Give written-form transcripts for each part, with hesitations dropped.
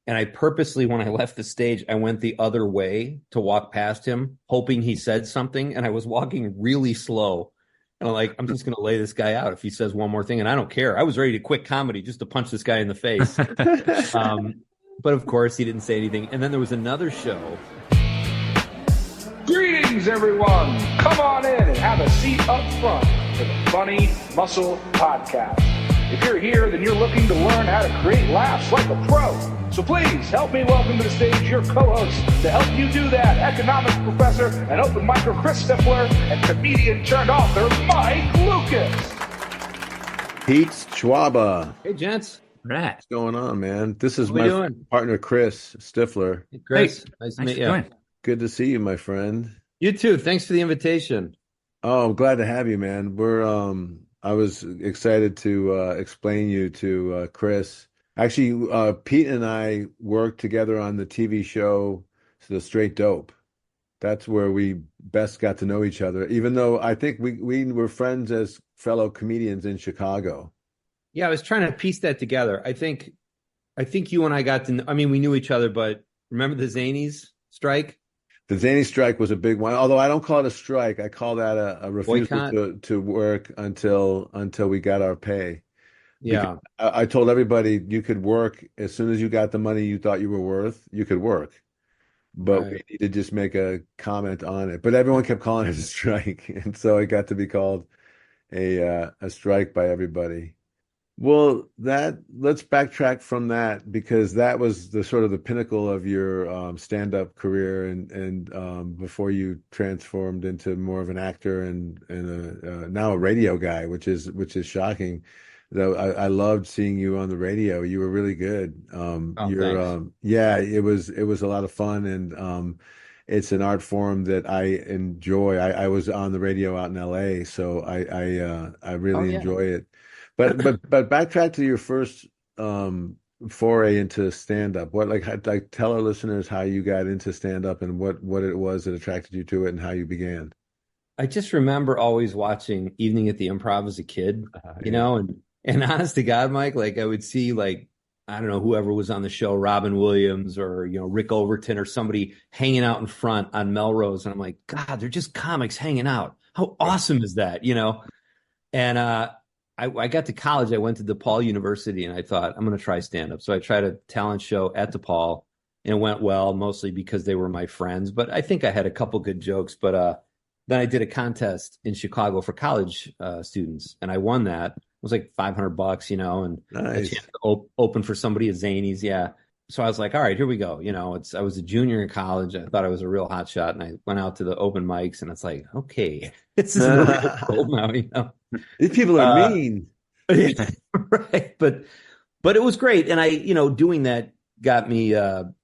And I purposely, when I left the stage, I went the other way to walk past him, hoping he said something. And I was walking really slow. And I'm like, I'm just going to lay this guy out if he says one more thing. And I don't care. I was ready to quit comedy just to punch this guy in the face. But of course, he didn't say anything. And then there was another show. Greetings, everyone. Come on in and have a seat up front for the Funny Muscle Podcast. If you're here, then you're looking to learn how to create laughs like a pro. So please help me welcome to the stage your co-host to help you do that, economics professor and open micer Chris Stifler and comedian turned author Mike Lucas. Pete Schwaba. Hey, gents. Right. What's going on, man? This is What my doing? partner, Chris Stifler. Hey, Chris. Hey, nice to nice meet to you. join. Good to see you, my friend. You too. Thanks for the invitation. Oh, I'm glad to have you, man. I was excited to explain you to Chris. Actually, Pete and I worked together on the TV show The Straight Dope. That's where we best got to know each other, even though I think we were friends as fellow comedians in Chicago. Yeah, I was trying to piece that together. I think you and I got to know, I mean, we knew each other, but remember the Zanies strike? The Zany strike was a big one, although I don't call it a strike. I call that a refusal to work until we got our pay. Yeah. Because I told everybody you could work as soon as you got the money you thought you were worth, you could work. But Right. we need to just make a comment on it. But everyone kept calling it a strike, and so it got to be called a strike by everybody. Well, let's backtrack from that because that was the sort of the pinnacle of your stand-up career, and before you transformed into more of an actor and now a radio guy, which is shocking. Though I loved seeing you on the radio. You were really good. Thanks. Yeah, it was a lot of fun, and it's an art form that I enjoy. I was on the radio out in LA, so I really Yeah. enjoy it. But backtrack to your first foray into stand-up. Like tell our listeners how you got into stand-up and what it was that attracted you to it and how you began. I just remember always watching Evening at the Improv as a kid, you Yeah. know, and honest to God, Mike, like I would see like, I don't know, whoever was on the show, Robin Williams or, Rick Overton or somebody hanging out in front on Melrose. And I'm like, God, they're just comics hanging out. How awesome is that, And I got to college. I went to DePaul University and I thought, I'm going to try stand-up. So I tried a talent show at DePaul and it went well, mostly because they were my friends. But I think I had a couple good jokes. But then I did a contest in Chicago for college students and I won that. It was like $500, and a Nice. chance to open for somebody at Zanies. Yeah. So I was like, all right, here we go. I was a junior in college. I thought I was a real hot shot. And I went out to the open mics and it's like, okay, this is the real world now, These people are mean. Yeah, right. But it was great. And I, doing that got me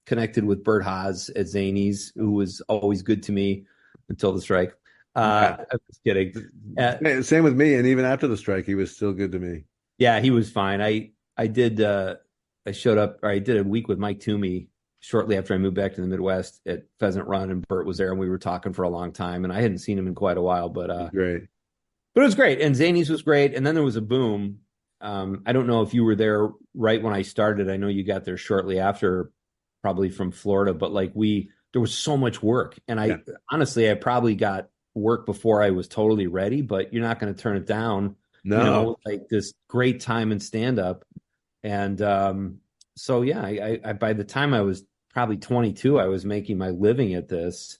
connected with Bert Haas at Zanies, who was always good to me until the strike. I'm just kidding. Same with me, and even after the strike, he was still good to me. Yeah, he was fine. I did I showed up, or I did a week with Mike Toomey shortly after I moved back to the Midwest at Pheasant Run, and Bert was there, and we were talking for a long time, and I hadn't seen him in quite a while, but Great. But it was great, and Zanies was great, and then there was a boom. I don't know if you were there right when I started. I know you got there shortly after, probably from Florida, but there was so much work, and honestly, I probably got work before I was totally ready, but you're not going to turn it down. No. Like this great time in stand-up. And so, yeah, I by the time I was probably 22, I was making my living at this,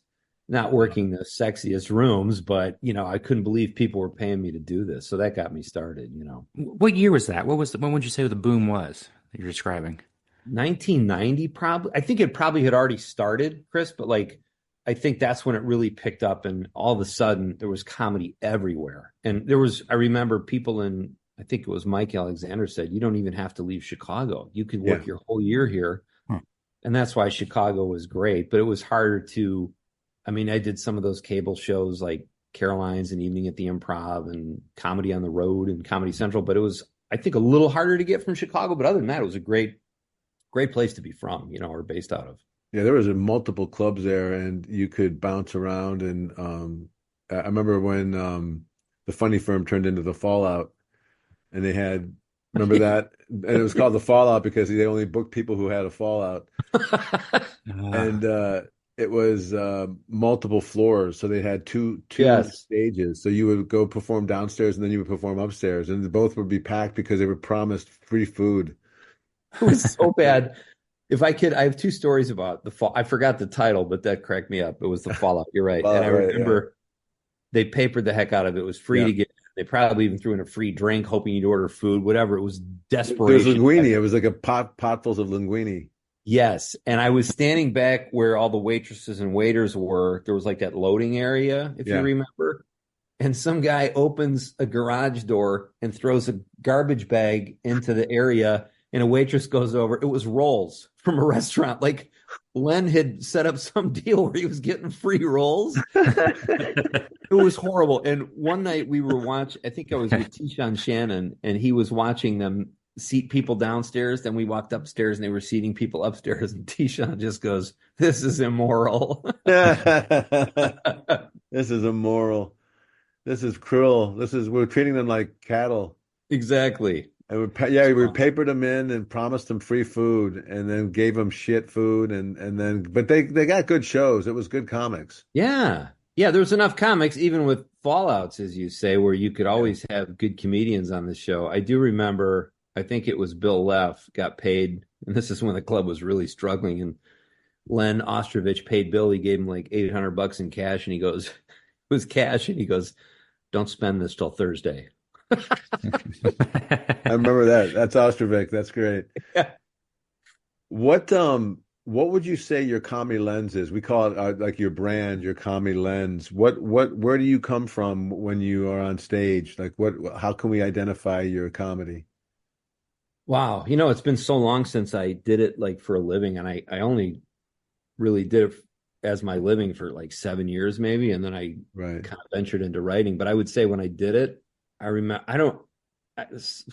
not working the sexiest rooms, but, I couldn't believe people were paying me to do this. So that got me started, What year was that? When would you say the boom was that you're describing? 1990, probably. I think it probably had already started, Chris, but I think that's when it really picked up, and all of a sudden there was comedy everywhere. And I remember people I think it was Mike Alexander said, you don't even have to leave Chicago. You could work your whole year here. And that's why Chicago was great, but it was harder I did some of those cable shows like Caroline's and Evening at the Improv and Comedy on the Road and Comedy Central, but it was, I think, a little harder to get from Chicago. But other than that, it was a great place to be from, or based out of. Yeah, there was multiple clubs there, and you could bounce around. And I remember when the Funny Firm turned into the Fallout, and they had Remember that? And it was called the Fallout because they only booked people who had a fallout. And it was multiple floors, so they had two Yes. stages. So you would go perform downstairs, and then you would perform upstairs, and both would be packed because they were promised free food. It was so bad. If I could, I have two stories about the fall. I forgot the title, but that cracked me up. It was the Fallout. You're right. And I Fallout, right? Yeah, remember they papered the heck out of it. It was free yeah. to get. They probably even threw in a free drink, hoping you'd order food, whatever. It was There was desperation. linguine. It was like a potfuls of linguine. Yes. And I was standing back where all the waitresses and waiters were. There was like that loading area, if you Yeah. remember. And some guy opens a garage door and throws a garbage bag into the area, and a waitress goes over. It was rolls from a restaurant. Like Len had set up some deal where he was getting free rolls. It was horrible. And one night we were watching, I think I was with Tishan Shannon, and he was watching them seat people downstairs. Then we walked upstairs and they were seating people upstairs. And Tishan just goes, "This is immoral." This is immoral. This is cruel. We're treating them like cattle. Exactly. And we papered them in and promised them free food, and then gave them shit food, but they got good shows. It was good comics. Yeah. Yeah, there was enough comics, even with fallouts, as you say, where you could always have good comedians on the show. I do remember, I think it was Bill Leff got paid, and this is when the club was really struggling, and Len Ostrovich paid Bill. He gave him like $800 in cash, and he goes, it was cash, and he goes, "Don't spend this till Thursday." I remember that. That's Ostrovich. That's great. Yeah. What would you say your comedy lens is? We call it like your brand, your comedy lens. Where do you come from when you are on stage? Like how can we identify your comedy? Wow. It's been so long since I did it like for a living, and I only really did it as my living for like 7 years maybe, and then I Right. kind of ventured into writing. But I would say when I did it, I remember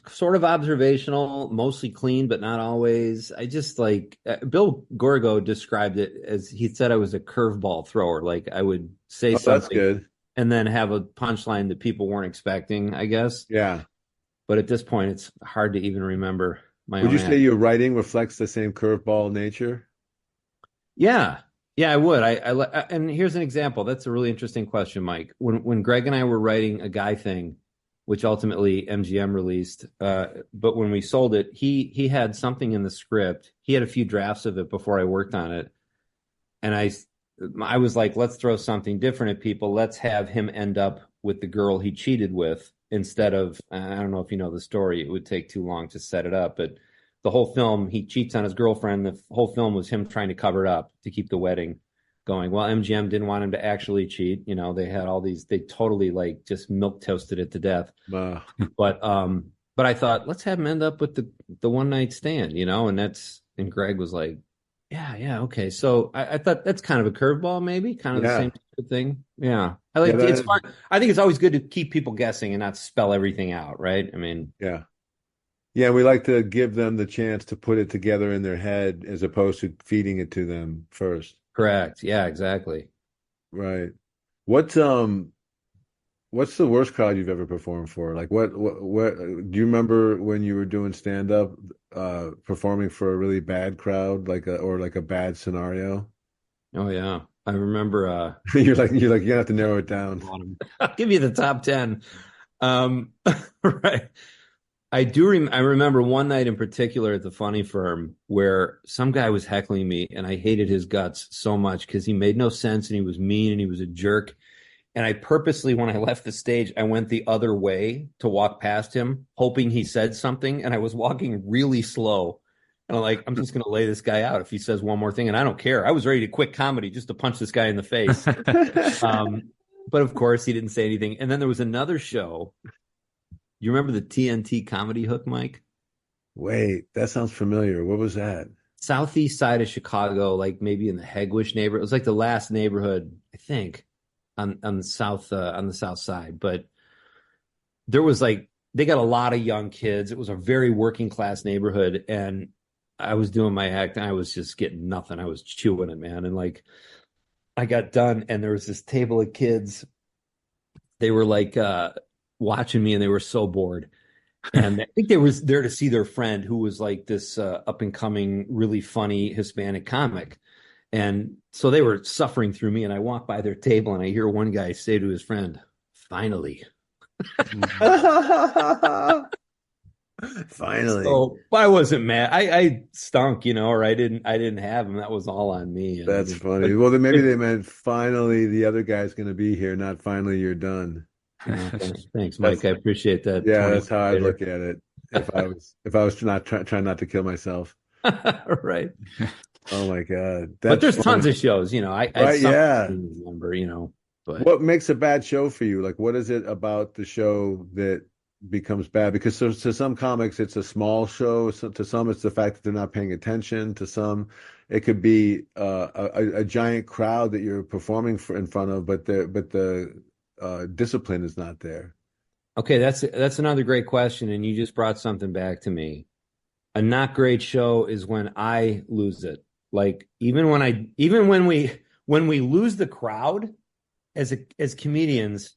sort of observational, mostly clean, but not always. I just like Bill Gorgo described it as, he said I was a curveball thrower. Like I would say That's something good. and then have a punchline that people weren't expecting, I guess. Yeah. But at this point, it's hard to even remember my Would own you say act. your writing reflects the same curveball nature? Yeah. Yeah, I would. And here's an example. That's a really interesting question, Mike. When Greg and I were writing a Guy thing, which ultimately MGM released, but when we sold it, he had something in the script. He had a few drafts of it before I worked on it, and I was like, let's throw something different at people. Let's have him end up with the girl he cheated with instead of, I don't know if you know the story. It would take too long to set it up, but the whole film, he cheats on his girlfriend. The whole film was him trying to cover it up to keep the wedding going. Well, MGM didn't want him to actually cheat. They had all these, they totally like just milk toasted it to death. Wow. But I thought, let's have him end up with the one night stand, and Greg was like, yeah, okay. So I thought that's kind of a curveball, maybe kind of the same type of thing. Yeah. It's fun. I think it's always good to keep people guessing and not spell everything out, right? I mean, yeah. Yeah, we like to give them the chance to put it together in their head as opposed to feeding it to them first. correct. Yeah, exactly. Right. What's the worst crowd you've ever performed for? Like what do you remember when you were doing stand up performing for a really bad crowd, or a bad scenario? Oh yeah. I remember You're like you have to narrow it down. I'll give you the top 10. Right. I remember one night in particular at the Funny Firm where some guy was heckling me, and I hated his guts so much because he made no sense and he was mean and he was a jerk. And I purposely, when I left the stage, I went the other way to walk past him, hoping he said something. And I was walking really slow. And I'm just going to lay this guy out if he says one more thing. And I don't care. I was ready to quit comedy just to punch this guy in the face. But of course, he didn't say anything. And then there was another show. You remember the TNT comedy hook, Mike? Wait, that sounds familiar. What was that? Southeast side of Chicago, like maybe in the Hegwish neighborhood. It was like the last neighborhood, I think, on the south side. But there was they got a lot of young kids. It was a very working class neighborhood, and I was doing my act and I was just getting nothing. I was chewing it, man. And I got done, and there was this table of kids. They were watching me, and they were so bored. And I think they was there to see their friend who was like this up and coming, really funny Hispanic comic. And so they were suffering through me. And I walk by their table and I hear one guy say to his friend, "Finally." Finally. So I wasn't mad. I stunk, or I didn't have him. That was all on me. That's funny. Well, then maybe they meant finally the other guy's going to be here, not finally you're done. Thanks, Mike. I appreciate that. Yeah, that's how I look at it. If I was not trying not to kill myself. Right. Oh my God. But there's tons of shows, I remember, but what makes a bad show for you? Like, what is it about the show that becomes bad? Because to some comics, it's a small show. So to some, it's the fact that they're not paying attention. To some, it could be a giant crowd that you're performing in front of, but the discipline is not there. Okay, that's another great question, and you just brought something back to me. A not great show is when I lose it. Like even when we lose the crowd as comedians,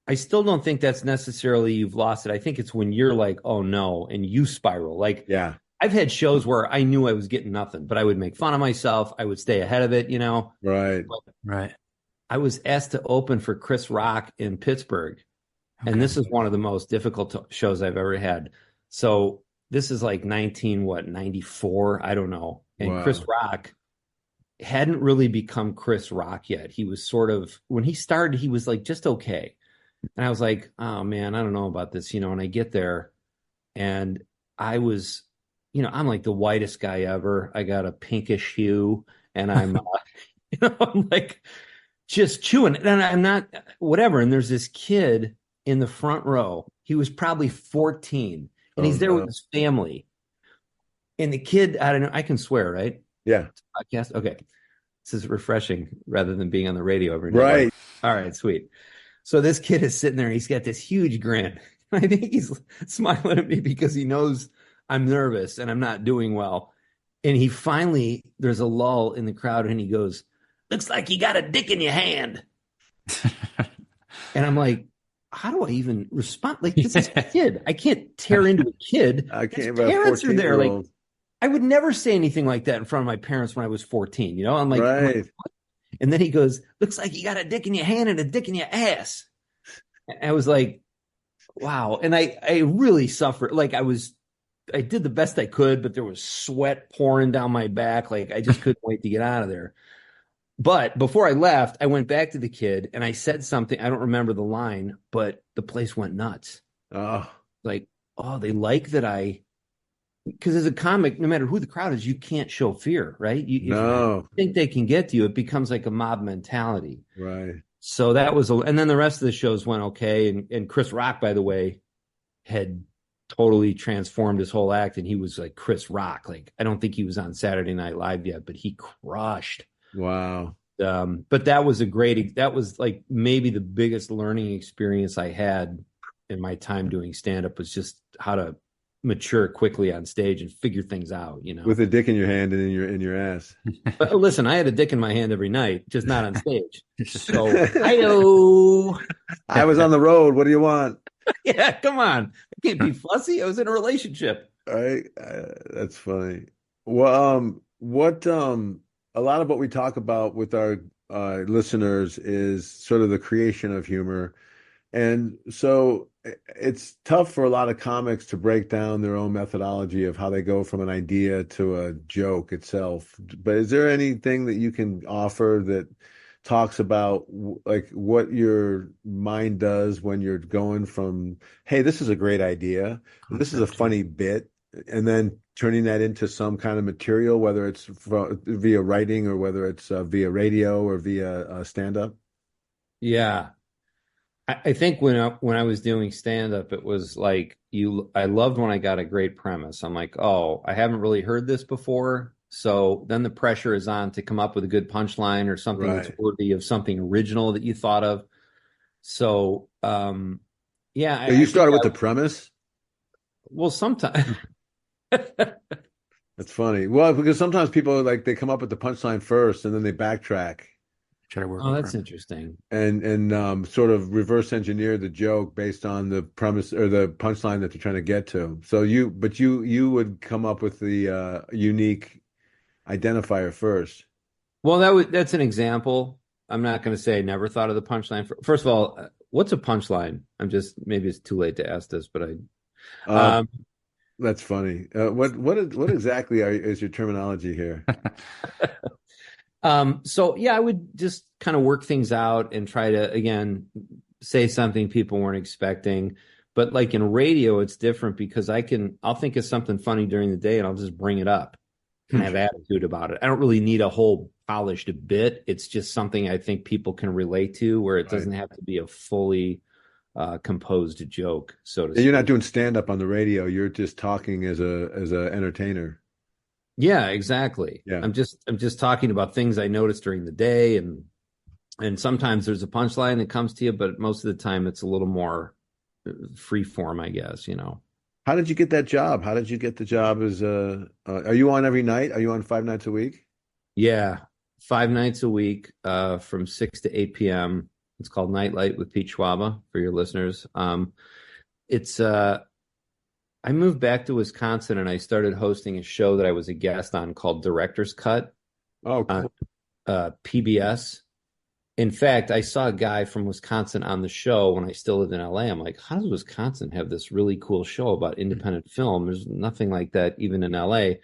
I still don't think that's necessarily you've lost it. I think it's when you're like, oh no, and you spiral. Like, yeah, I've had shows where I knew I was getting nothing, but I would make fun of myself. I would stay ahead of it, Right. Right. I was asked to open for Chris Rock in Pittsburgh. Okay. And this is one of the most difficult shows I've ever had. So this is like 94, I don't know. And wow. Chris Rock hadn't really become Chris Rock yet. He was sort of, when he started, he was like just okay. And I was like, oh man, I don't know about this, and I get there and I was, I'm like the whitest guy ever. I got a pinkish hue and I'm, I'm like just chewing and I'm not whatever. And there's this kid in the front row. He was probably 14 and he's there with his family. And the kid, I don't know, I can swear, right? Yeah. Podcast. Okay. This is refreshing rather than being on the radio every night. Right. All right, sweet. So this kid is sitting there. He's got this huge grin. I think he's smiling at me because he knows I'm nervous and I'm not doing well. And he finally, there's a lull in the crowd and he goes, "Looks like you got a dick in your hand." And I'm like, how do I even respond? Like, this is a kid. I can't tear into a kid. I can't. Parents are there. Like, I would never say anything like that in front of my parents when I was 14. I'm like, right. What? And then he goes, "Looks like you got a dick in your hand and a dick in your ass." And I was like, wow. And I really suffered. Like I did the best I could, but there was sweat pouring down my back. Like I just couldn't wait to get out of there. But before I left, I went back to the kid and I said something. I don't remember the line, but the place went nuts. Oh, like, oh, they like that because as a comic, no matter who the crowd is, you can't show fear, right? If you think they can get to you, it becomes like a mob mentality. Right. So that was, and then the rest of the shows went okay. And Chris Rock, by the way, had totally transformed his whole act. And he was like Chris Rock. Like, I don't think he was on Saturday Night Live yet, but he crushed. Wow. But that was that was like maybe the biggest learning experience I had in my time doing stand-up was just how to mature quickly on stage and figure things out, with a dick in your hand and in your ass. But listen, I had a dick in my hand every night, just not on stage. So I was on the road. What do you want? Yeah, come on. I can't be fussy. I was in a relationship. All right. That's funny. Well, a lot of what we talk about with our listeners is sort of the creation of humor. And so it's tough for a lot of comics to break down their own methodology of how they go from an idea to a joke itself. But is there anything that you can offer that talks about like what your mind does when you're going from, hey, this is a great idea, this is a funny bit, and then turning that into some kind of material, whether it's via writing or whether it's via radio or via stand-up? Yeah. I think when I was doing stand-up, it was like I loved when I got a great premise. I'm like, oh, I haven't really heard this before. So then the pressure is on to come up with a good punchline or something right. that's worthy of something original that you thought of. So, yeah. So you started with the premise? Well, sometimes. That's funny. Well, because sometimes people they come up with the punchline first and then they backtrack. try to work Oh, with that's her. interesting. and sort of reverse engineer the joke based on the premise or the punchline that they're trying to get to. So you would come up with the unique identifier first. Well, that's an example. I'm not going to say I never thought of the punchline. First of all, what's a punchline? Maybe it's too late to ask this, but Uh, um, that's funny. What exactly is your terminology here? so yeah, I would just kind of work things out and try to, again, say something people weren't expecting. But like in radio, it's different because I'll think of something funny during the day and I'll just bring it up and have attitude about it. I don't really need a whole polished bit. It's just something I think people can relate to where it doesn't have to be a fully composed joke, so to speak. You're not doing stand up on the radio. You're just talking as a entertainer. Yeah, exactly. Yeah. I'm just talking about things I noticed during the day, and sometimes there's a punchline that comes to you, but most of the time it's a little more free form, I guess, you know. How did you get that job? How did you get the job as are you on every night? Are you on 5 nights a week? Yeah, 5 nights a week, from 6 to 8 p.m. It's called Nightlight with Pete Schwaba for your listeners. It's I moved back to Wisconsin and I started hosting a show that I was a guest on called Director's Cut Oh, on cool. PBS. In fact, I saw a guy from Wisconsin on the show when I still lived in LA. I'm like, how does Wisconsin have this really cool show about independent film? There's nothing like that even in LA.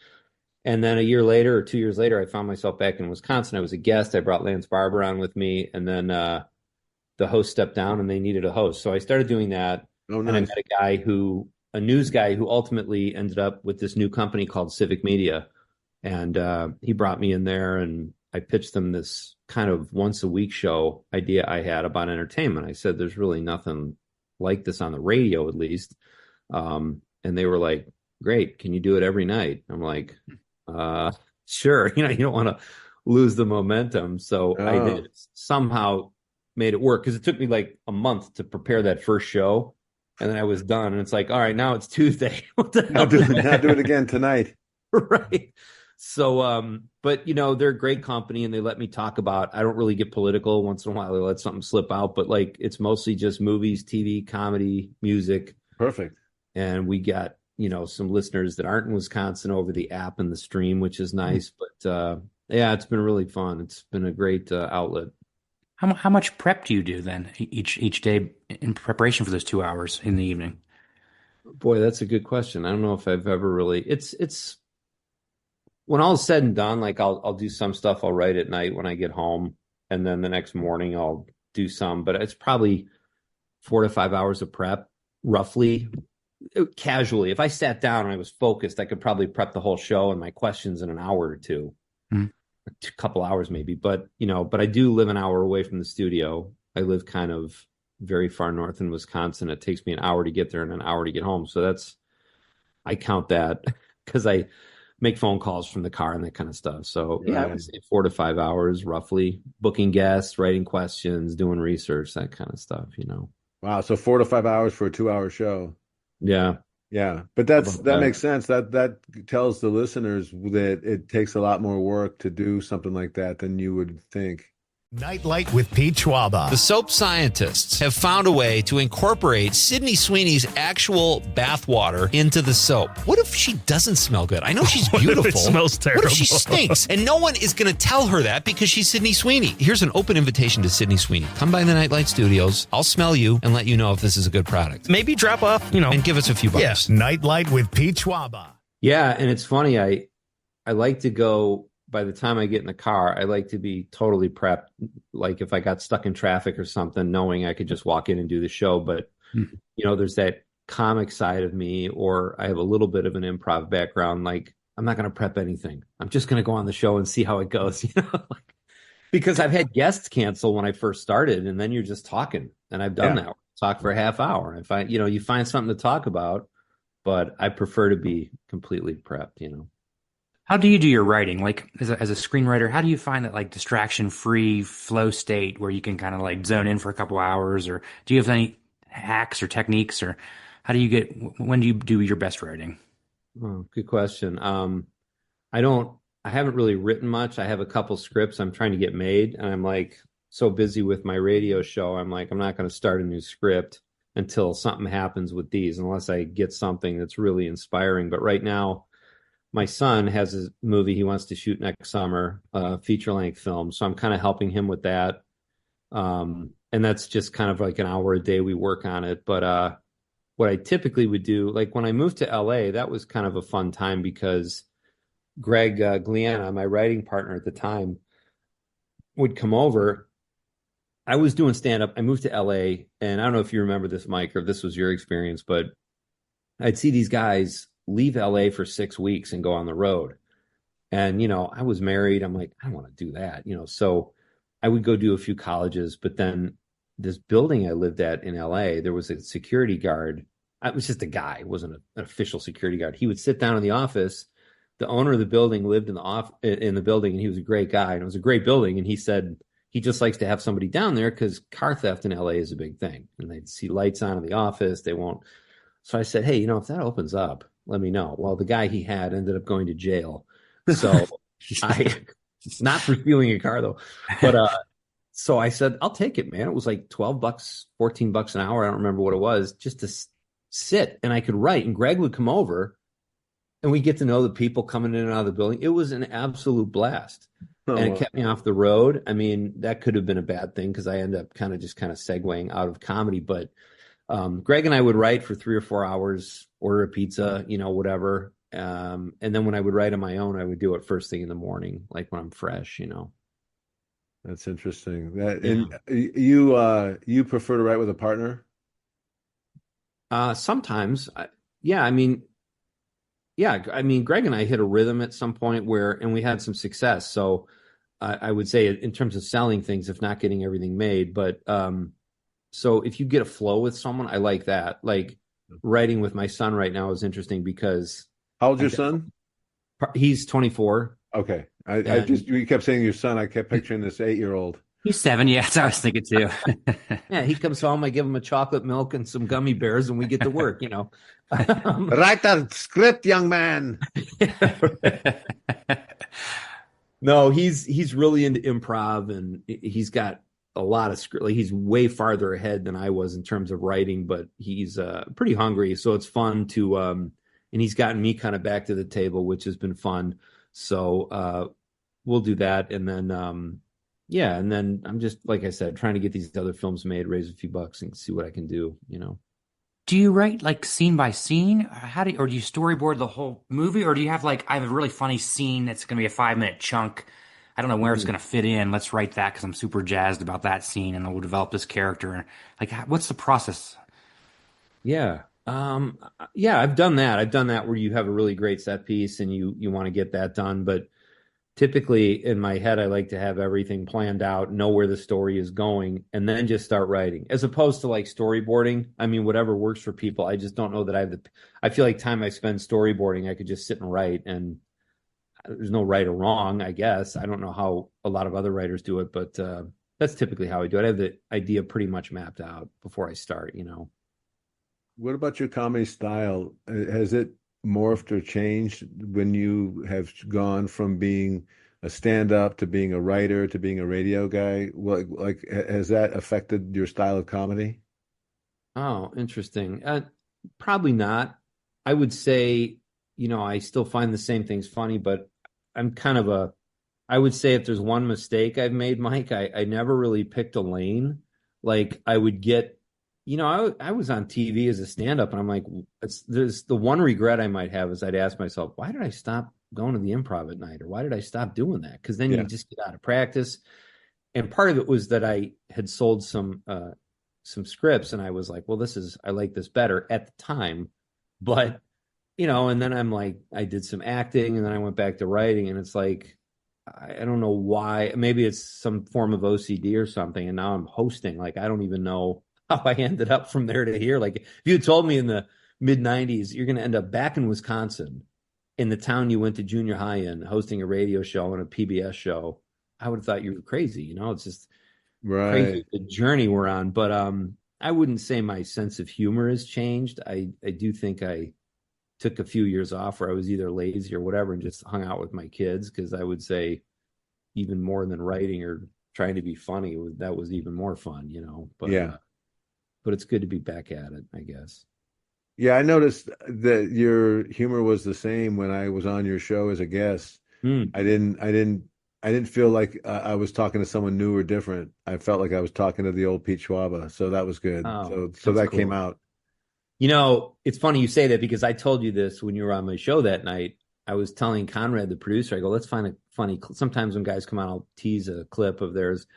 And then a year later or 2 years later, I found myself back in Wisconsin. I was a guest. I brought Lance Barber on with me. And then the host stepped down and they needed a host. So I started doing that. Oh, And I nice. met a news guy who ultimately ended up with this new company called Civic Media. And he brought me in there and I pitched them this kind of once a week show idea I had about entertainment. I said, there's really nothing like this on the radio, at least. And they were like, great. Can you do it every night? I'm like, sure. You don't want to lose the momentum. So I did somehow made it work because it took me like a month to prepare that first show. And then I was done. And it's like, all right, now it's Tuesday. What the hell? Now do it again tonight. Right. So, but they're a great company and they let me talk about, I don't really get political. Once in a while, they let something slip out, but like, it's mostly just movies, TV, comedy, music. Perfect. And we got, some listeners that aren't in Wisconsin over the app and the stream, which is nice. But, yeah, it's been really fun. It's been a great outlet. How much prep do you do then each day in preparation for those 2 hours in the evening? Boy, that's a good question. I don't know if I've ever really, it's when all is said and done, like I'll do some stuff I'll write at night when I get home, and then the next morning I'll do some, but it's probably 4 to 5 hours of prep, roughly, casually. If I sat down and I was focused, I could probably prep the whole show and my questions in an hour or two, a couple hours maybe. But I do live an hour away from the studio. I live kind of very far north in Wisconsin. It takes me an hour to get there and an hour to get home. So I count that because I make phone calls from the car and that kind of stuff. So yeah, I would say 4 to 5 hours roughly, booking guests, writing questions, doing research, that kind of stuff, Wow. So 4 to 5 hours for a 2 hour show. Yeah. Yeah. But that makes sense. That tells the listeners that it takes a lot more work to do something like that than you would think. Nightlight with Pete Schwaba. The soap scientists have found a way to incorporate Sydney Sweeney's actual bath water into the soap. What if she doesn't smell good? I know she's beautiful. What if it smells terrible? What if she stinks? And no one is going to tell her that because she's Sydney Sweeney. Here's an open invitation to Sydney Sweeney. Come by the Nightlight Studios. I'll smell you and let you know if this is a good product. Maybe drop off, And give us a few bucks. Yes, Nightlight with Pete Schwaba. Yeah, and it's funny. I like to go. By the time I get in the car, I like to be totally prepped. Like if I got stuck in traffic or something, knowing I could just walk in and do the show. But, there's that comic side of me, or I have a little bit of an improv background. Like I'm not going to prep anything. I'm just going to go on the show and see how it goes, because I've had guests cancel when I first started and then you're just talking. And I've done that. Talk for a half hour. And find, you find something to talk about, but I prefer to be completely prepped, How do you do your writing? Like as a screenwriter, how do you find that like distraction-free flow state where you can kind of like zone in for a couple hours? Or do you have any hacks or techniques, or when do you do your best writing? Oh, good question. I haven't really written much. I have a couple scripts I'm trying to get made. And I'm like, so busy with my radio show. I'm like, I'm not going to start a new script until something happens with these, unless I get something that's really inspiring. But right now, my son has a movie he wants to shoot next summer, a feature-length film. So I'm kind of helping him with that. And that's just kind of like an hour a day we work on it. But what I typically would do, like when I moved to LA, that was kind of a fun time because Greg Gliana, my writing partner at the time, would come over. I was doing stand-up. I moved to LA, and I don't know if you remember this, Mike, or if this was your experience, but I'd see these guys leave LA for 6 weeks and go on the road. And, I was married. I'm like, I don't want to do that, so I would go do a few colleges, but then this building I lived at in LA, there was a security guard. It was just a guy. It wasn't an official security guard. He would sit down in the office. The owner of the building lived in the building, and he was a great guy, and it was a great building. And he said he just likes to have somebody down there because car theft in LA is a big thing, and they'd see lights on in the office. They won't. So I said, hey, if that opens up, let me know. Well, the guy he had ended up going to jail. So not for stealing a car though, but so I said, I'll take it, man. It was like $12, $14 an hour. I don't remember what it was, just to sit, and I could write. And Greg would come over, and we get to know the people coming in and out of the building. It was an absolute blast. And it kept me off the road. I mean, that could have been a bad thing because I ended up kind of segueing out of comedy. But Greg and I would write for 3 or 4 hours, order a pizza, whatever. And then when I would write on my own, I would do it first thing in the morning, like when I'm fresh, That's interesting. And you prefer to write with a partner? Sometimes, yeah. I mean, Greg and I hit a rhythm at some point and we had some success. So I would say in terms of selling things, if not getting everything made, but so if you get a flow with someone, I like that. Like writing with my son right now is interesting because. How old's your son? He's 24. Okay. You kept saying your son. I kept picturing this 8-year-old. He's 7. Yeah, that's what I was thinking too. Yeah, he comes home. I give him a chocolate milk and some gummy bears, and we get to work. Write that script, young man. No, he's really into improv, and he's got a lot of script. Like he's way farther ahead than I was in terms of writing, but he's pretty hungry. So it's fun to, and he's gotten me kind of back to the table, which has been fun. So we'll do that, and then and then I'm just, like I said, trying to get these other films made, raise a few bucks, and see what I can do. Do you write like scene by scene? Or do you storyboard the whole movie? Or do you have I have a really funny scene that's going to be a 5-minute chunk. I don't know where it's going to fit in. Let's write that because I'm super jazzed about that scene, and we'll develop this character. Like, what's the process? Yeah. I've done that. I've done that where you have a really great set piece and you want to get that done. But typically in my head, I like to have everything planned out, know where the story is going, and then just start writing, as opposed to like storyboarding. I mean, whatever works for people. I just don't know that I feel like time I spend storyboarding, I could just sit and write, and there's no right or wrong, I guess. I don't know how a lot of other writers do it, but that's typically how I do it. I have the idea pretty much mapped out before I start, What about your comedy style? Has it morphed or changed when you have gone from being a stand-up to being a writer to being a radio guy? Has that affected your style of comedy? Oh, interesting. Probably not. I would say, I still find the same things funny, but I'm kind of I would say if there's one mistake I've made, Mike, I never really picked a lane. Like I would get, I was on TV as a stand-up, and I'm like, there's the one regret I might have is I'd ask myself, why did I stop going to the improv at night? Or why did I stop doing that? Because then you just get out of practice. And part of it was that I had sold some scripts, and I was like, well, I like this better at the time. But, and then I'm like, I did some acting, and then I went back to writing, and it's like, I don't know why. Maybe it's some form of OCD or something. And now I'm hosting. Like, I don't even know how I ended up from there to here. Like, if you had told me in the mid-90s, you're going to end up back in Wisconsin, in the town you went to junior high in, hosting a radio show and a PBS show, I would have thought you were crazy. It's just crazy the journey we're on. But I wouldn't say my sense of humor has changed. I do think I took a few years off where I was either lazy or whatever and just hung out with my kids, because I would say even more than writing or trying to be funny, that was even more fun, but Yeah. but it's good to be back at it, I guess. Yeah, I noticed that your humor was the same when I was on your show as a guest. Hmm. I didn't feel like I was talking to someone new or different. I felt like I was talking to the old Pete Schwaba, so that was good. Oh, So that's that came cool. out. It's funny you say that because I told you this when you were on my show that night. I was telling Conrad, the producer, I go, let's find a funny. Sometimes when guys come on, I'll tease a clip of theirs.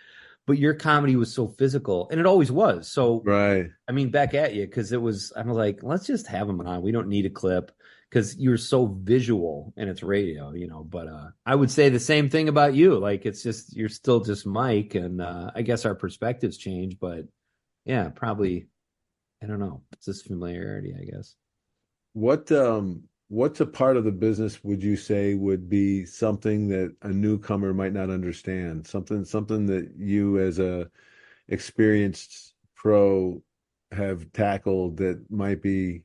But your comedy was so physical, and it always was. So, Right. I mean, back at you because I'm like, let's just have them on. We don't need a clip because you're so visual and it's radio, But I would say the same thing about you. Like, it's just you're still just Mike, and I guess our perspectives change, but yeah, probably. I don't know. It's just familiarity, I guess. What's a part of the business would you say would be something that a newcomer might not understand? Something that you as a experienced pro have tackled that might be,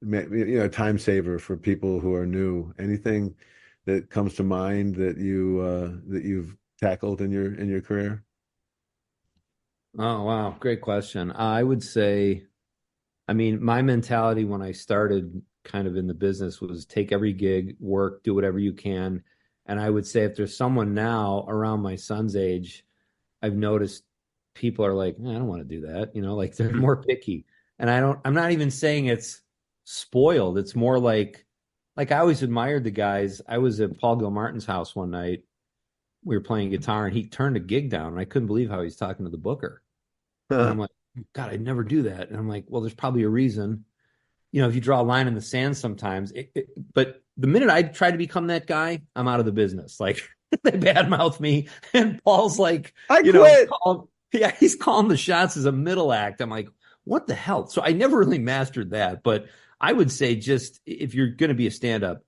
a time saver for people who are new. Anything that comes to mind that you've tackled in your career? Oh, wow. Great question. I would say, I mean, my mentality when I started kind of in the business was take every gig, work, do whatever you can. And I would say if there's someone now around my son's age, I've noticed people are like, I don't want to do that. Like they're more picky. And I'm not even saying it's spoiled. It's more like I always admired the guys. I was at Paul Gilmartin's house one night. We were playing guitar and he turned a gig down and I couldn't believe how he's talking to the booker. And I'm like, God, I'd never do that. And I'm like, well, there's probably a reason. If you draw a line in the sand sometimes, but the minute I try to become that guy, I'm out of the business. Like they badmouth me and Paul's like, I quit. He's calling the shots as a middle act. I'm like, what the hell? So I never really mastered that, but I would say just if you're going to be a stand-up,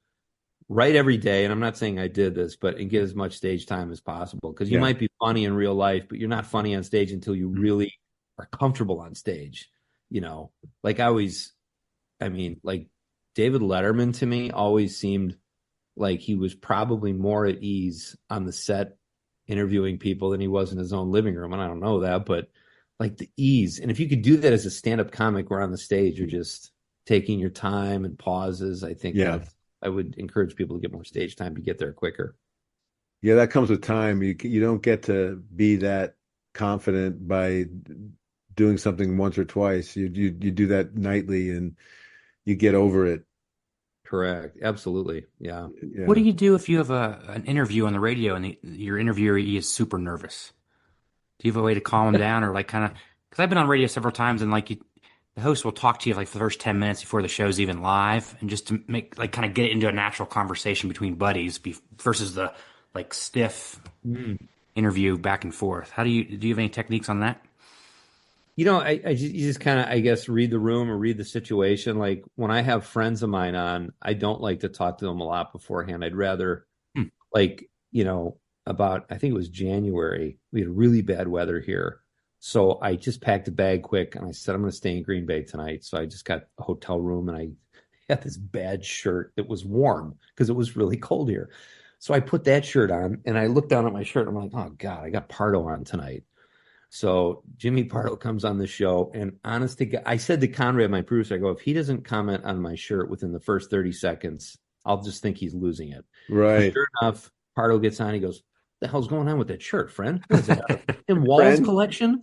write every day. And I'm not saying I did this, and get as much stage time as possible because you might be funny in real life, but you're not funny on stage until you really are comfortable on stage. Like like David Letterman to me always seemed like he was probably more at ease on the set interviewing people than he was in his own living room. And I don't know that, but like the ease. And if you could do that as a stand-up comic where on the stage you're just taking your time and pauses, I think I would encourage people to get more stage time to get there quicker. Yeah, that comes with time. You don't get to be that confident by doing something once or twice. You do that nightly and you get over it. Correct. Absolutely. Yeah. What do you do if you have an interview on the radio and your interviewee is super nervous? Do you have a way to calm them down or like kind of, because I've been on radio several times and like the host will talk to you like for the first 10 minutes before the show's even live and just to make like kind of get it into a natural conversation between buddies versus the like stiff interview back and forth. Do you have any techniques on that? You just kind of, I guess, read the room or read the situation. Like when I have friends of mine on, I don't like to talk to them a lot beforehand. I'd rather about, I think it was January, we had really bad weather here. So I just packed a bag quick and I said, I'm going to stay in Green Bay tonight. So I just got a hotel room and I had this bad shirt that was warm because it was really cold here. So I put that shirt on and I looked down at my shirt. And I'm like, oh God, I got Pardo on tonight. So Jimmy Pardo comes on the show and honest to God, I said to Conrad, my producer, I go, if he doesn't comment on my shirt within the first 30 seconds, I'll just think he's losing it. Right. Sure enough, Pardo gets on. He goes, the hell's going on with that shirt, friend? What is that? In Wall's collection?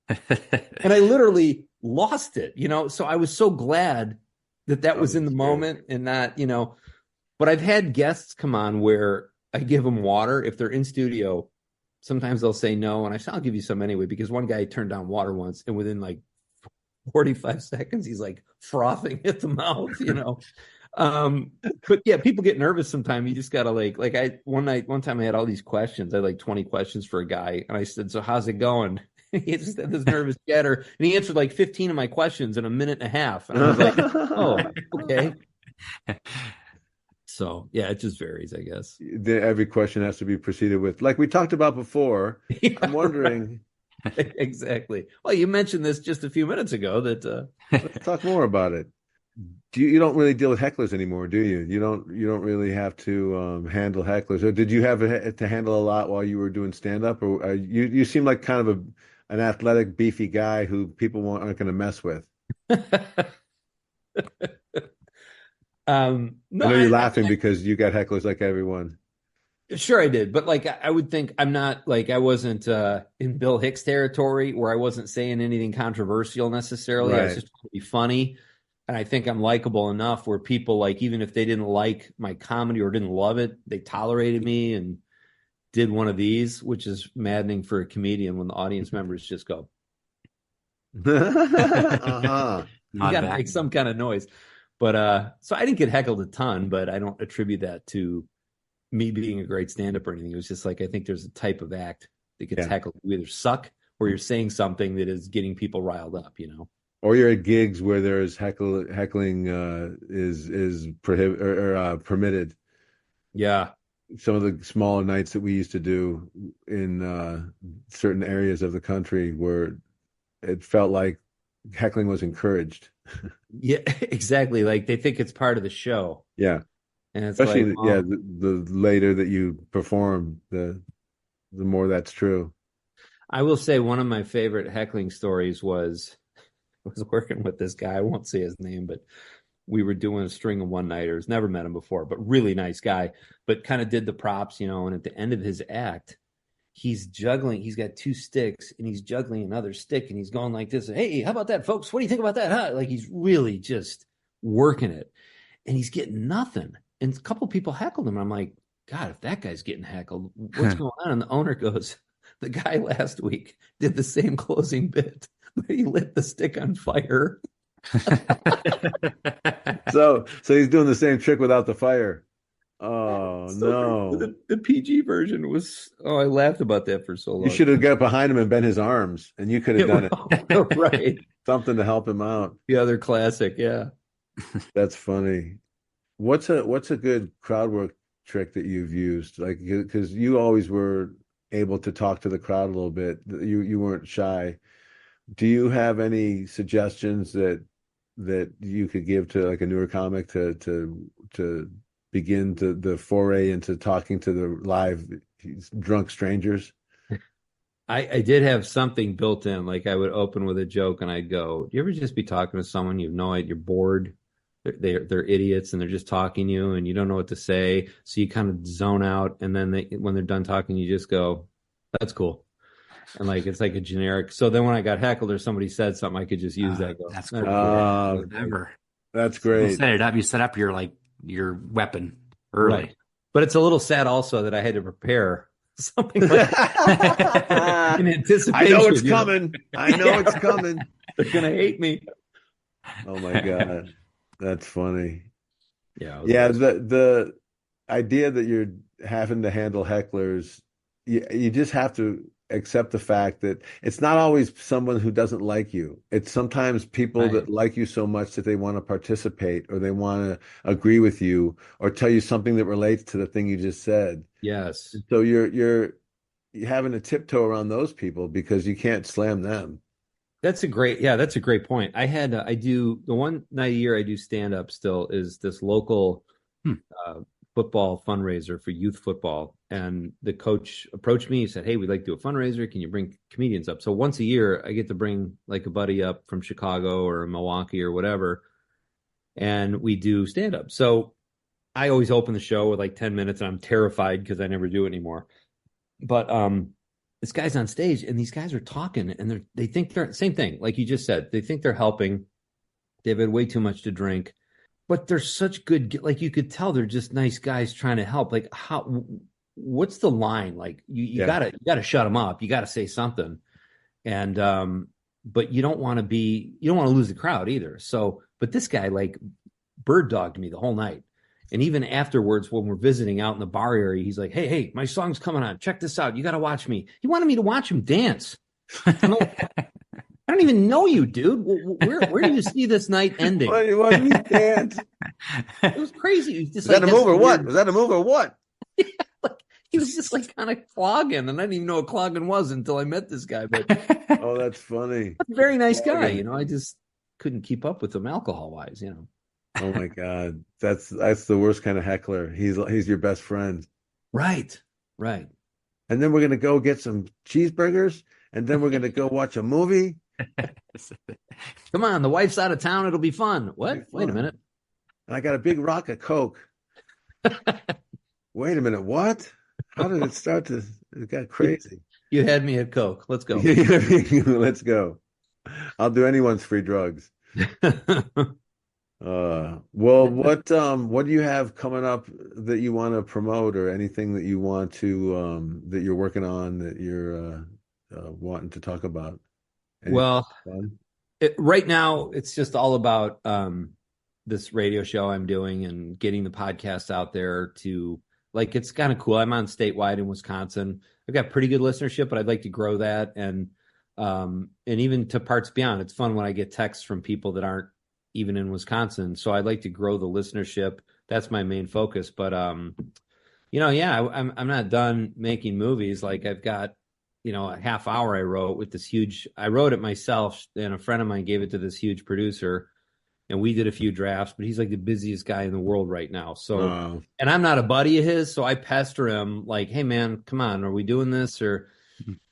And I literally lost it, So I was so glad that was in the moment and not, but I've had guests come on where I give them water. If they're in studio, sometimes they'll say no. And I say, I'll give you some anyway, because one guy turned down water once and within like 45 seconds, he's like frothing at the mouth, But yeah, people get nervous sometimes. You just gotta one time I had all these questions. I had like 20 questions for a guy, and I said, "So how's it going?" And he just had this nervous getter, and he answered like 15 of my questions in a minute and a half. And I was like, "Oh, okay." So yeah, it just varies, I guess. Every question has to be proceeded with, like we talked about before. Yeah, I'm wondering. Right. Exactly. Well, you mentioned this just a few minutes ago. That let's talk more about it. You don't really deal with hecklers anymore, do you? You don't really have to handle hecklers. Or did you have to handle a lot while you were doing stand up? Or you seem like kind of an athletic, beefy guy who people aren't going to mess with. No, I know you're laughing because you got hecklers like everyone. sure I did, but like I would think I'm not like I wasn't in Bill Hicks territory where I wasn't saying anything controversial necessarily. I was Right. just trying to be funny, and I think I'm likable enough where people like even if they didn't like my comedy or didn't love it, they tolerated me and did one of these, which is maddening for a comedian when the audience members just go, Uh-huh. you Nod got to back. make some kind of noise. But so I didn't get heckled a ton, but I don't attribute that to me being a great stand-up or anything. It was just like I think there's a type of act that gets Yeah. heckled. You either suck or you're saying something that is getting people riled up, you know. Or you're at gigs where there's heckling is prohibit or permitted. Yeah. Some of the smaller nights that we used to do in certain areas of the country where it felt like heckling was encouraged. Yeah, exactly. Like they think it's part of the show. Yeah. And it's Especially, like, oh. the later that you perform, the more that's true. I will say one of my favorite heckling stories was I was working with this guy. I won't say his name, but we were doing a string of one-nighters. Never met him before, but really nice guy. But kind of did the props, you know. And at the end of his act, he's juggling. He's got two sticks, and he's juggling another stick, and he's going like this. Hey, how about that, folks? What do you think about that? Huh? Like he's really just working it, and he's getting nothing. And a couple people heckled him. I'm like, God, if that guy's getting heckled, what's going on? And the owner goes, the guy last week did the same closing bit, but he lit the stick on fire. So he's doing the same trick without the fire. Oh, So no. the PG version was, I laughed about that for so long. You should have got behind him and bent his arms, and you could have done it. Right. Something to help him out. The other classic, yeah. That's funny. What's a good crowd work trick that you've used? Like, because you always were able to talk to the crowd a little bit. You weren't shy. Do you have any suggestions that you could give to like a newer comic to begin the foray into talking to the live drunk strangers? I did have something built in. Like I would open with a joke and I'd go, do you ever just be talking to someone you have no idea, you're bored? They're idiots and they're just talking to you and you don't know what to say. So you kind of zone out. And then when they're done talking, you just go, that's cool. And like, it's like a generic. So then when I got heckled or somebody said something, I could just use that. Go, That's cool. Whatever. That's You great. set it up. You set up your weapon early. Right. But it's a little sad also that I had to prepare something like that in anticipation. I know it's you know? coming. I know it's coming. They're going to hate me. Oh my God. That's funny. Yeah. Yeah, the idea that you're having to handle hecklers, you just have to accept the fact that it's not always someone who doesn't like you. It's sometimes people Right. that like you so much that they want to participate or they want to agree with you or tell you something that relates to the thing you just said. Yes. So you're having to tiptoe around those people because you can't slam them. That's a great point. I do the one night a year I do stand up still is this local football fundraiser for youth football. And the coach approached me. He said, hey, we'd like to do a fundraiser. Can you bring comedians up? So once a year I get to bring like a buddy up from Chicago or Milwaukee or whatever. And we do stand up. So I always open the show with like 10 minutes and I'm terrified because I never do it anymore. But this guy's on stage and these guys are talking and they think they're same thing. Like you just said, they think they're helping. They've had way too much to drink, but they're such good. Like you could tell they're just nice guys trying to help. Like what's the line? Like you gotta shut them up. You gotta say something. And, but you don't want to lose the crowd either. So, but this guy like bird dogged me the whole night. And even afterwards, when we're visiting out in the bar area, he's like, hey, my song's coming on. Check this out. You got to watch me. He wanted me to watch him dance. I don't even know you, dude. Where do you see this night ending? What, you want me to dance? It was crazy. He was just Was that a move or what? Was that a move or what? Yeah, like, he was just like kind of clogging. And I didn't even know what clogging was until I met this guy. But Oh, that's funny. very nice guy. You know, I just couldn't keep up with him alcohol-wise, you know. Oh my God. That's the worst kind of heckler. He's your best friend. Right. Right. And then we're gonna go get some cheeseburgers, and then we're gonna go watch a movie. Come on, the wife's out of town. It'll be fun. What? It'll be Wait a fun. minute. And I got a big rock of Coke. Wait a minute, what? How did it start to? It got crazy. You had me at Coke. Let's go. Let's go. I'll do anyone's free drugs. Well, what do you have coming up that you want to promote, or anything that you want to that you're working on that you're wanting to talk about? Anything Well, fun? right now it's just all about this radio show I'm doing and getting the podcast out there to like, it's kind of cool. I'm on statewide in Wisconsin. I've got pretty good listenership, but I'd like to grow that. And even to parts beyond, it's fun when I get texts from people that aren't even in Wisconsin. So I'd like to grow the listenership. That's my main focus. But, yeah, I'm not done making movies. Like I've got, a half hour I wrote with I wrote it myself, and a friend of mine gave it to this huge producer, and we did a few drafts, but he's like the busiest guy in the world right now. So, and I'm not a buddy of his, so I pester him like, hey man, come on, are we doing this?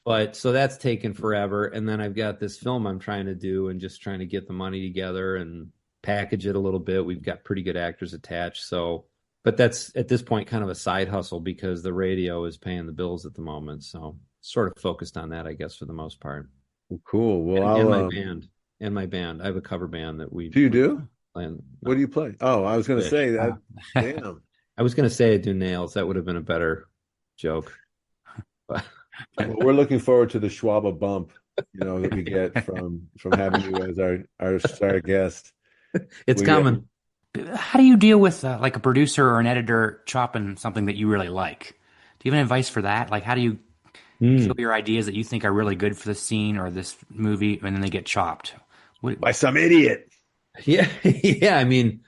But so that's taken forever. And then I've got this film I'm trying to do and just trying to get the money together and package it a little bit. We've got pretty good actors attached. So, but that's at this point kind of a side hustle because the radio is paying the bills at the moment. So sort of focused on that, I guess, for the most part. Cool. Well, and my band. I have a cover band that we do. You do? Play. No. What do you play? Oh, I was going to say that. Damn. I was going to say I do nails. That would have been a better joke. Well, we're looking forward to the Schwaba bump, that we get from having you as our star guest. It's coming. How do you deal with like a producer or an editor chopping something that you really like? Do you have any advice for that? Like, how do you kill your ideas that you think are really good for this scene or this movie, and then they get chopped by some idiot? Yeah, yeah. I mean,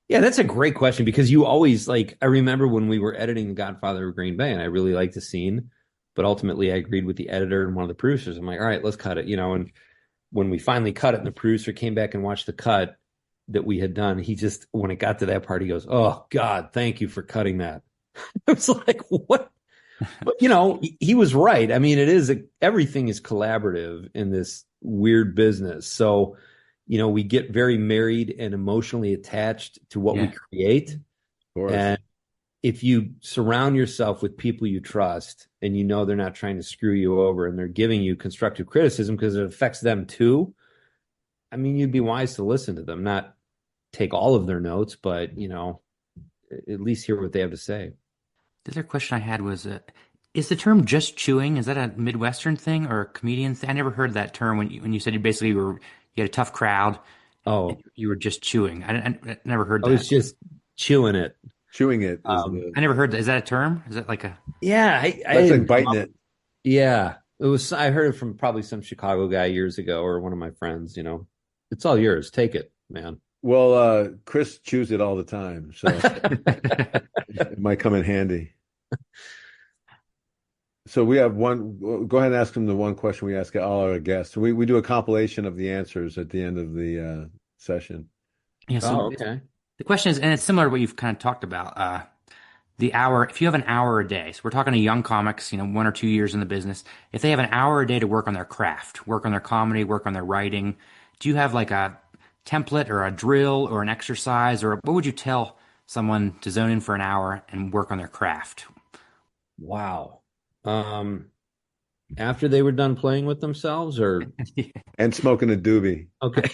yeah, that's a great question because you always like. I remember when we were editing The Godfather of Green Bay, and I really liked the scene, but ultimately I agreed with the editor and one of the producers. I'm like, all right, let's cut it, And when we finally cut it, and the producer came back and watched the cut that we had done, he just, when it got to that part, he goes, "Oh God, thank you for cutting that." I was like, what? But he was right. I mean, everything is collaborative in this weird business. So, we get very married and emotionally attached to what we create. Of course. And if you surround yourself with people you trust and they're not trying to screw you over and they're giving you constructive criticism because it affects them too, I mean, you'd be wise to listen to them, not take all of their notes, but, at least hear what they have to say. The other question I had was, is the term "just chewing"? Is that a Midwestern thing or a comedian thing? I never heard that term when you said you had a tough crowd. Oh, you were just chewing. I never heard that. I was just chewing it. Chewing it. I never heard that. Is that a term? Is that like a? Yeah, that's like biting it. Yeah, it was. I heard it from probably some Chicago guy years ago, or one of my friends. It's all yours. Take it, man. Well, Chris chews it all the time, so it might come in handy. So we have one. Go ahead and ask him the one question we ask all our guests. We do a compilation of the answers at the end of the session. Yeah. So okay. The question is, and it's similar to what you've kind of talked about. The hour. If you have an hour a day, so we're talking to young comics, 1 or 2 years in the business. If they have an hour a day to work on their craft, work on their comedy, work on their writing, do you have like a template or a drill or an exercise, or what would you tell someone to zone in for an hour and work on their craft? Wow. After they were done playing with themselves, or and smoking a doobie. Okay.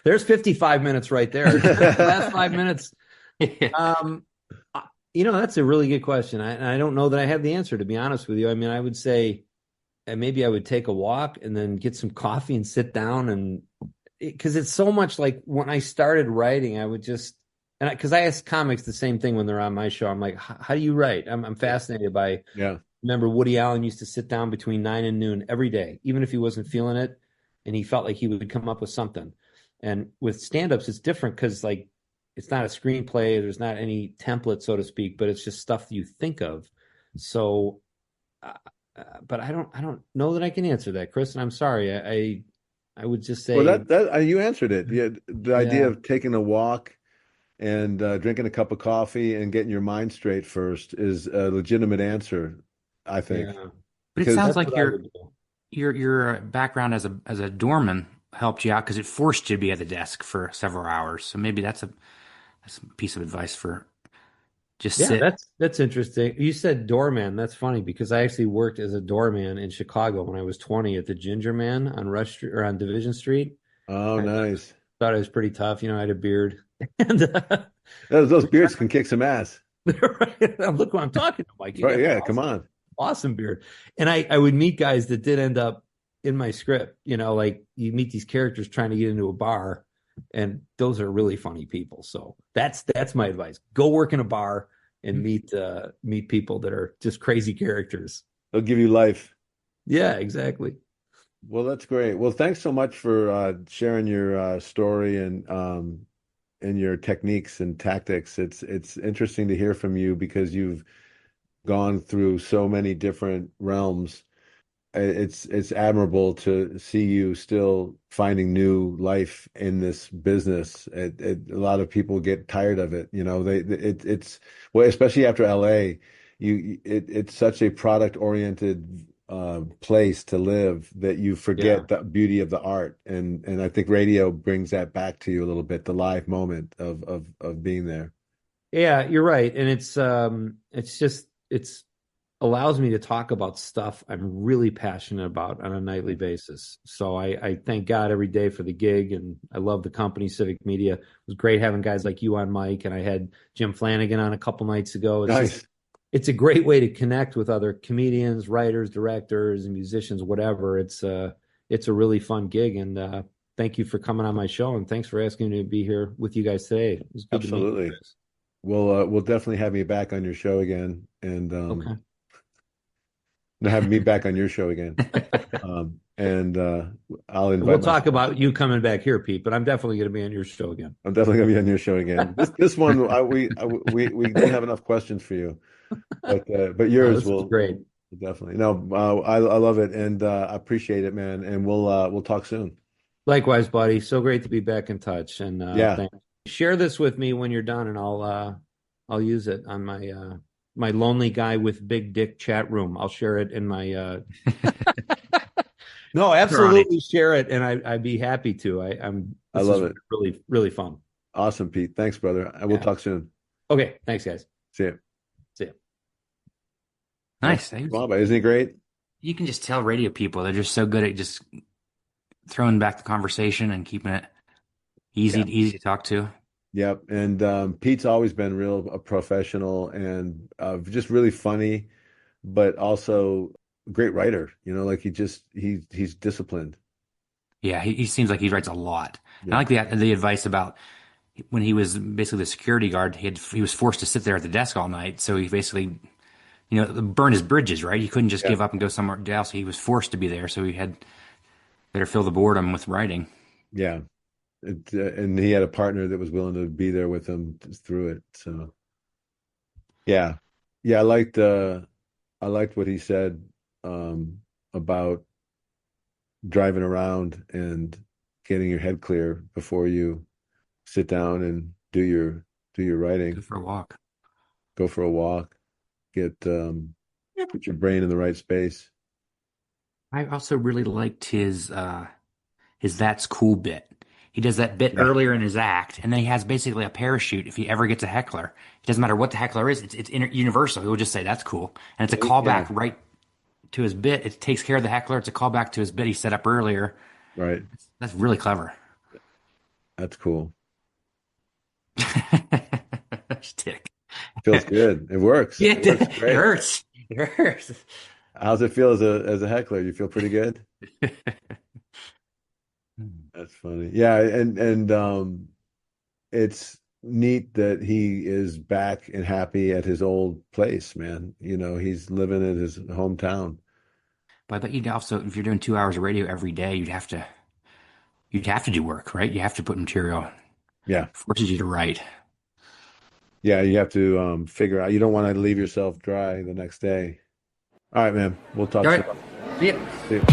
There's 55 minutes right there. Last 5 minutes. That's a really good question. I don't know that I have the answer, to be honest with you. I mean, I would say maybe I would take a walk and then get some coffee and sit down, and because it's so much like when I started writing, I would just, because I ask comics the same thing when they're on my show. I'm like, how do you write? I'm fascinated by, remember Woody Allen used to sit down between 9 and noon every day, even if he wasn't feeling it. And he felt like he would come up with something. And with stand-ups, it's different because like, it's not a screenplay. There's not any template, so to speak, but it's just stuff that you think of. So, but I don't know that I can answer that, Chris. And I'm sorry. I would just say, well, that you answered it. Yeah, the idea of taking a walk and drinking a cup of coffee and getting your mind straight first is a legitimate answer, I think. Yeah. But it Because sounds That's like what I would do. your background as a doorman helped you out because it forced you to be at the desk for several hours. So maybe that's a piece of advice for just Yeah, sit. that's interesting. You said doorman. That's funny because I actually worked as a doorman in Chicago when I was 20 at the Ginger Man on Rush Street or on Division Street. oh, I nice. thought I was pretty tough. I had a beard. And Those beards can kick some ass. look who I'm talking to, Mike. You Right? got an Yeah, come on. awesome beard. And I would meet guys that did end up in my script. Like you meet these characters trying to get into a bar, and those are really funny people. So that's my advice. Go work in a bar and meet people that are just crazy characters. They'll give you life. Yeah, exactly. Well, that's great. Well, thanks so much for sharing your story and your techniques and tactics. It's interesting to hear from you because you've gone through so many different realms. It's admirable to see you still finding new life in this business. A lot of people get tired of it. It's well, especially after LA. It's such a product oriented place to live that you forget the beauty of the art, and I think radio brings that back to you a little bit, the live moment of being there. Yeah, you're right. And it's allows me to talk about stuff I'm really passionate about on a nightly basis. So I thank God every day for the gig, and I love the company, Civic Media. It was great having guys like you on, Mike, and I had Jim Flanagan on a couple nights ago. Nice. It's a great way to connect with other comedians, writers, directors, and musicians, whatever. It's a really fun gig, and thank you for coming on my show, and thanks for asking me to be here with you guys today. It was good Absolutely. to meet you. We'll definitely have you back on your show again, and Okay. have me back on your show again. And I'll invite. We'll talk about you coming back here, Pete, but I'm definitely going to be on your show again. I'm definitely going to be on your show again. This one, we don't have enough questions for you, but yours will great. Definitely. No, I love it, and I appreciate it, man. And we'll talk soon. Likewise, buddy. So great to be back in touch. And thanks. Share this with me when you're done, and I'll use it on my lonely guy with big dick chat room. I'll share it in my. No, absolutely share it, and I'd be happy to. I love it. Really, really fun. Awesome, Pete. Thanks, brother. And we'll talk soon. Okay, thanks, guys. See you. See you. Nice. Isn't he great? You can just tell radio people they're just so good at just throwing back the conversation and keeping it easy to talk to. Yep. And Pete's always been a professional and just really funny, but also a great writer. Like he's disciplined. Yeah, he seems like he writes a lot. Yeah. I like the advice about when he was basically the security guard. He was forced to sit there at the desk all night, so he basically burned his bridges. Right, he couldn't just give up and go somewhere else. He was forced to be there, so he had better fill the boredom with writing. Yeah. And he had a partner that was willing to be there with him through it. So, yeah, I liked what he said about driving around and getting your head clear before you sit down and do your writing. Go for a walk. Go for a walk. Put your brain in the right space. I also really liked his "That's Cool" bit. He does that bit earlier in his act, and then he has basically a parachute if he ever gets a heckler. It doesn't matter what the heckler is; it's universal. He will just say "That's cool," and it's a callback right to his bit. It takes care of the heckler. It's a callback to his bit he set up earlier. Right. That's really clever. That's cool. Stick. Feels good. It works. Yeah, it hurts. It hurts. How's it feel as a heckler? You feel pretty good? That's funny. Yeah, and it's neat that he is back and happy at his old place, man. He's living in his hometown. But I bet you'd also, if you're doing 2 hours of radio every day, you'd have to do work, right? You have to put material. Yeah. Forces you to write. Yeah, you have to figure out. You don't want to leave yourself dry the next day. All right, man. We'll talk soon. See ya. See ya.